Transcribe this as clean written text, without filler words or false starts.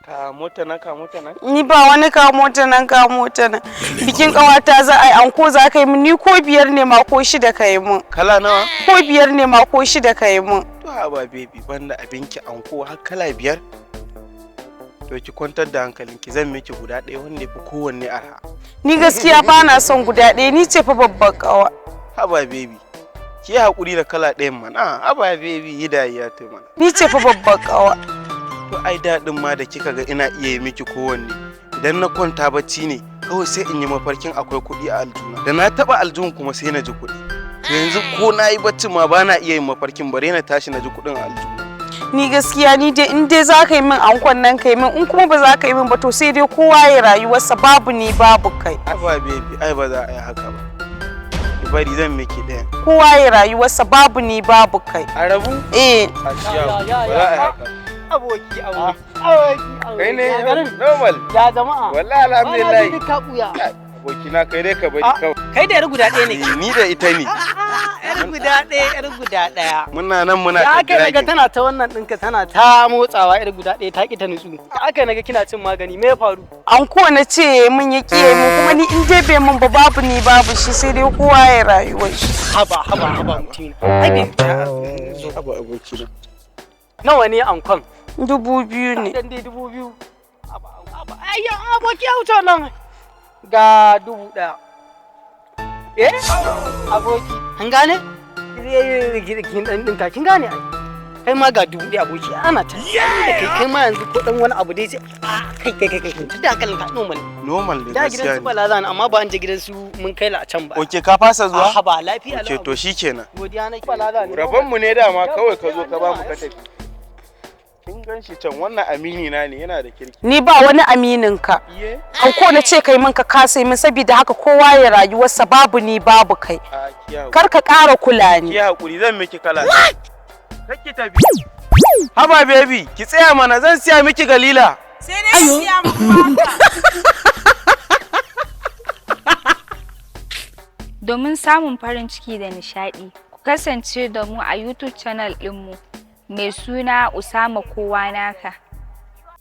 Ka mota nan. Ni ba wani ka mota nan. Bikin kawata za a yi anko za ka yi min, ni ko 5 ne ma ko 6 ka yi min. Kala nawa? Ko 5 ne ma ko 6 ka yi min. To haba baby banda abinki anko har kala 5. To ki kwantar da hankalinki zan miki guda ɗaya wanda ya fi kowanne arha. Ni gaskiya ba na son guda ɗaya, ni ce fa babbar kawa. Haba baby ki haƙuri da kala ɗayan mana. Haba baby yi dariya to mana. Ni ce fa babbar kawa. To ai daɗin ma da kika ga ina iya yi miki kowanne. Idan na kwanta bacci ne kawai sai in yi mafarkin akwai kuɗi a aljuna. Da na taɓa aljun kuma sai na ji kuɗi. Yanzu ko na yi bacci ma ba na iya yin mafarkin bare na tashi na ji kuɗin a aljuna. Ni gaskiya ni dai in dai za ka yi min ankon nan ka yi min, in kuma ba za ka yi min ba to sai dai kowa ya rayuwarsa babu ni babu kai. Haba baby ai ba za a yi haka ba. Ki bari zan miki ɗaya. Kowa ya rayuwarsa babu ni babu kai. A rabu? Eh. Ba za a yi haka. Aboki. Kai ne normal. Ya jama'a. Wallahi alhamdulillah. Ana ka buya. Aboki na kai dai ka bari kawai. Kai da yar guda ɗaya ne. Ni da ita ne. Yar guda ɗaya. Muna nan muna ta aka naga tana ta wannan ɗinka tana ta motsawa yar guda ɗaya ta ki ta nutsu. Aka naga kina cin magani me ya faru? Anko na ce mun ya kiye mu kuma ni in dai bai mun ba babu ni babu shi sai dai kowa ya rayuwar shi. Haba mutum. Ai bai haba aboki na. Nawa ne ankon? 2000 ne. Dan dai 2000. Ayya aboki ya wuce nan. Ga 1000. Aboki. An gane? Kin gane ai. Kai ma ga 1000 aboki ana ta. Kai ma yanzu ko dan wani abu dai sai kai. Da hankalin ka Normal ne da gaskiya. gidan su bala zan amma ba an je gidan su mun kai la a can ba. Oke ka fasa zuwa? Haba lafiya Oke to shikenan. Godiya nake bala zan. Rabon mu ne dama kawai ka zo ka ba mu ka tafi. Kin gan shi can wannan amini na ne yana da kirki. Ni ba wani aminin ka. Anko na ce kai min ka kasa min saboda haka kowa ya rayuwarsa babu ni babu kai. Kar ka ƙara kula ni. Ki hakuri zan miki kala. Kake tafi. Haba baby ki tsaya mana zan siya miki galila. Sai dai siya mu Domin samun farin ciki da nishaɗi, ku kasance da mu a YouTube channel ɗinmu mai suna Usama Kowa Naka.